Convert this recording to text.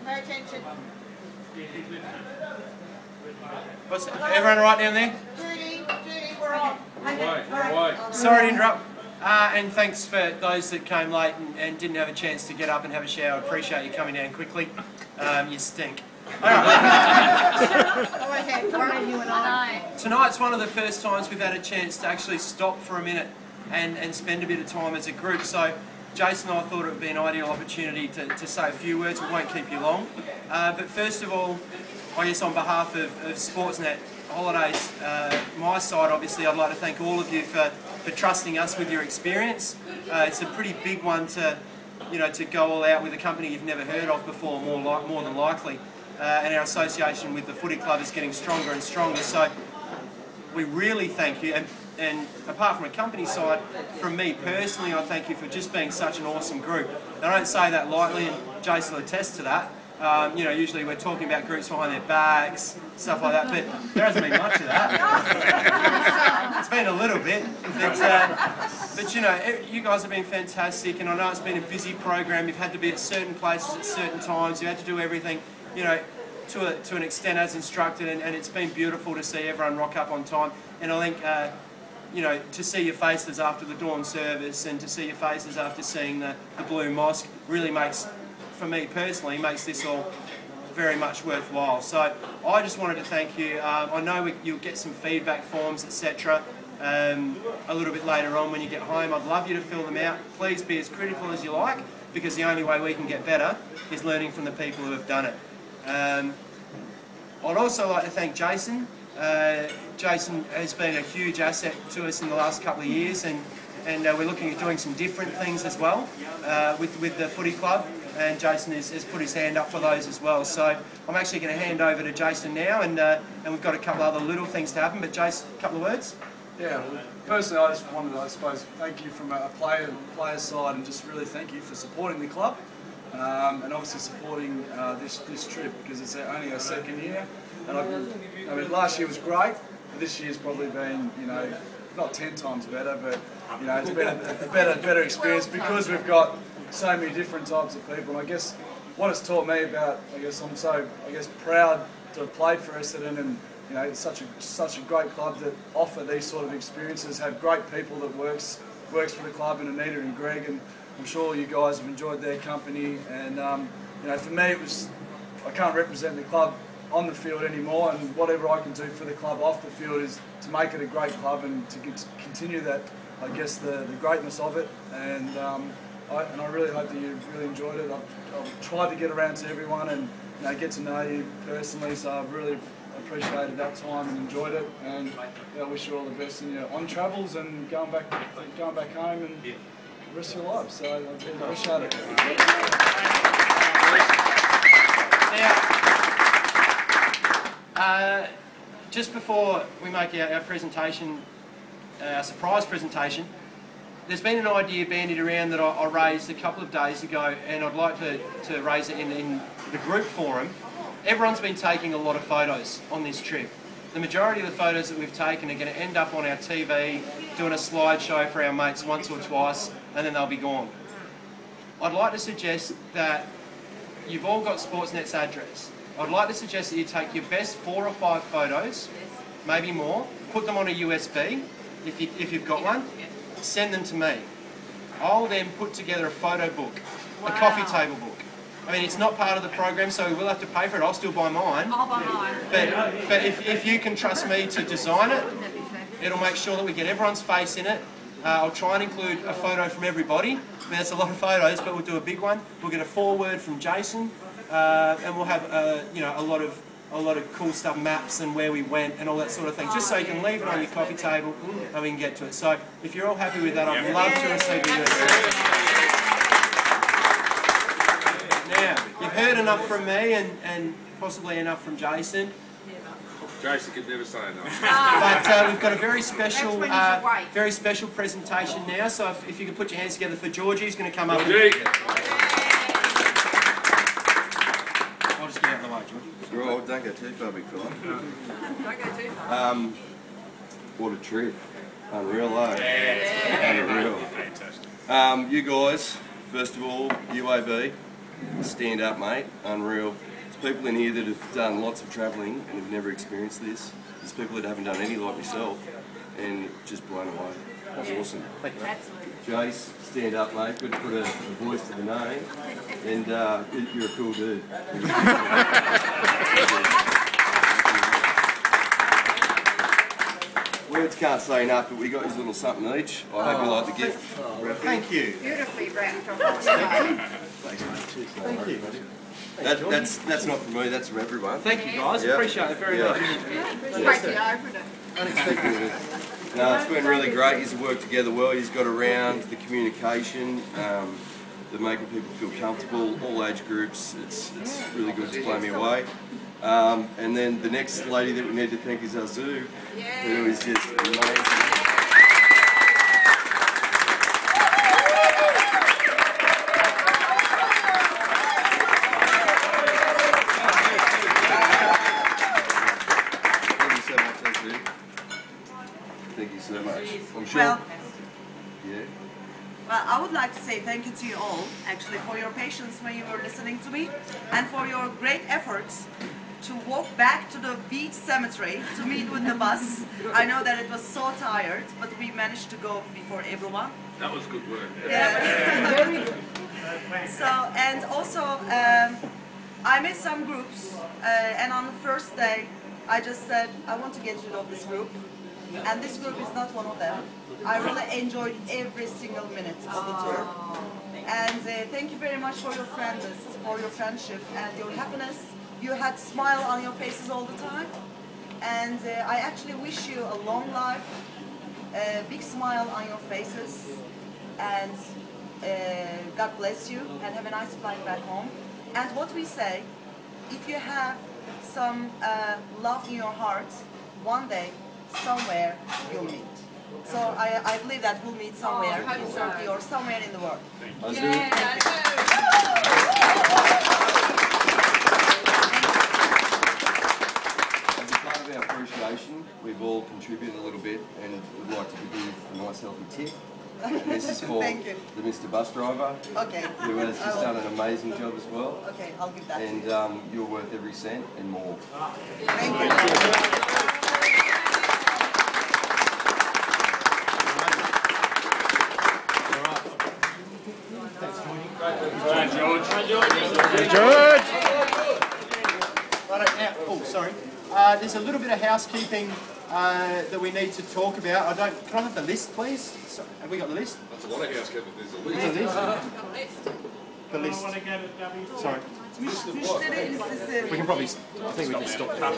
Pay attention. Everyone right down there? Judy, we're on. Sorry to interrupt. And thanks for those that came late and didn't have a chance to get up and have a shower. I appreciate you coming down quickly. You stink. Tonight's one of the first times we've had a chance to actually stop for a minute and spend a bit of time as a group. So Jason and I thought it would be an ideal opportunity to say a few words. We won't keep you long. But first of all, I guess on behalf of Sportsnet Holidays, my side, obviously, I'd like to thank all of you for trusting us with your experience. It's a pretty big one to go all out with a company you've never heard of before, more than likely. And our association with the footy club is getting stronger and stronger. So we really thank you. And apart from a company side, from me personally, I thank you for just being such an awesome group. And I don't say that lightly, and Jason will attest to that. Usually we're talking about groups behind their backs, stuff like that, but there hasn't been much of that. It's been a little bit, but you guys have been fantastic, and I know it's been a busy program. You've had to be at certain places at certain times. You had to do everything, to an extent as instructed, and it's been beautiful to see everyone rock up on time. And I think, to see your faces after the dawn service and to see your faces after seeing the Blue Mosque really makes, for me personally, makes this all very much worthwhile. So I just wanted to thank you. I know you'll get some feedback forms, etc. A little bit later on when you get home. I'd love you to fill them out. Please be as critical as you like, because the only way we can get better is learning from the people who have done it. I'd also like to thank Jason. Jason has been a huge asset to us in the last couple of years, and we're looking at doing some different things as well with the footy club, and Jason has put his hand up for those as well. So I'm actually going to hand over to Jason now, and we've got a couple other little things to happen, but Jason, a couple of words? Yeah, well, personally I just wanted to, I suppose, thank you from a player's side, and just really thank you for supporting the club, and obviously supporting this trip, because it's only our second year. And I mean, last year was great, but this year's probably been, not 10 times better, but it's been a better experience because we've got so many different types of people. And I guess what it's taught me about, I'm so proud to have played for Essendon, and it's such a great club that offer these sort of experiences, have great people that works for the club, and Anita and Greg, and I'm sure you guys have enjoyed their company. And for me, I can't represent the club on the field anymore, and whatever I can do for the club off the field is to make it a great club and to continue that, the greatness of it. And I really hope that you really enjoyed it. I've tried to get around to everyone and get to know you personally, so I've really appreciated that time and enjoyed it. And I wish you all the best in your on travels and going back home and the rest of your life. So I appreciate it. Just before we make our presentation, our surprise presentation, there's been an idea bandied around that I raised a couple of days ago, and I'd like to raise it in the group forum. Everyone's been taking a lot of photos on this trip. The majority of the photos that we've taken are going to end up on our TV, doing a slideshow for our mates once or twice, and then they'll be gone. I'd like to suggest that you've all got Sportsnet's address. I'd like to suggest that you take your best 4 or 5 photos, maybe more, put them on a USB, if you've got one, send them to me. I'll then put together a photo book, a coffee table book. I mean, it's not part of the program, so we will have to pay for it. I'll still buy mine. I'll buy mine. But if you can trust me to design it, it'll make sure that we get everyone's face in it. I'll try and include a photo from everybody. I mean, that's a lot of photos, but we'll do a big one. We'll get a foreword from Jason. And we'll have a lot of cool stuff, maps and where we went and all that sort of thing, just so you can leave it on your coffee table and we can get to it. So if you're all happy with that, I'd love to receive your Now, you've heard enough from me and possibly enough from Jason. Jason could never say enough. But we've got a very special presentation now. So if you could put your hands together for Georgie, who's going to come up. I'll just get out of the way, George. Well, don't go too far, big fella. Don't go too far. What a trip. Unreal, eh? Yeah. Unreal. Fantastic. You guys, first of all, UAB, stand up, mate. Unreal. There's people in here that have done lots of travelling and have never experienced this. There's people that haven't done any like myself and just blown away. That's awesome. Thank you, mate. Jace, stand up, mate. Good to put a voice to the name. And you're a cool dude. Words can't say enough, but we got his little something each. I hope you like the gift. Thank you. Beautifully wrapped. Thank you. That's not for me, that's for everyone. Thank you, guys. Yeah. Appreciate it very much. Break the opener. Unexpected. No, it's been really great. He's worked together well. He's got around the communication, the making people feel comfortable, all age groups. It's really good to blow me away. And then the next lady that we need to thank is Azu, who is just amazing. Thank you so much. I'm sure. Well, Yeah. well, I would like to say thank you to you all, actually, for your patience when you were listening to me, and for your great efforts to walk back to the beach cemetery to meet with the bus. I know that it was so tired, but we managed to go before everyone. That was good work. Yeah. Very good. So, and also, I met some groups, and on the first day, I just said, I want to get rid of this group. And this group is not one of them. I really enjoyed every single minute of the tour. And thank you very much for your friendness, for your friendship and your happiness. You had smile on your faces all the time. And I actually wish you a long life, a big smile on your faces. And God bless you and have a nice flight back home. And what we say, if you have some love in your heart, one day, somewhere you'll meet. So I believe that we'll meet somewhere in Turkey or somewhere in the world. As a part of our appreciation, we've all contributed a little bit and would like to give a nice healthy tip. And this is for Thank you. the Mr. Bus Driver, Okay. who has just done an amazing job as well. Okay, I'll give that. And you're worth every cent and more. Thank you. George! Right, now, oh, sorry. There's a little bit of housekeeping that we need to talk about. Can I have the list, please? So, have we got the list? That's a lot of housekeeping. There's a There's list. the list. Sorry. Müşteri listesi. We can probably, I think we can stop there.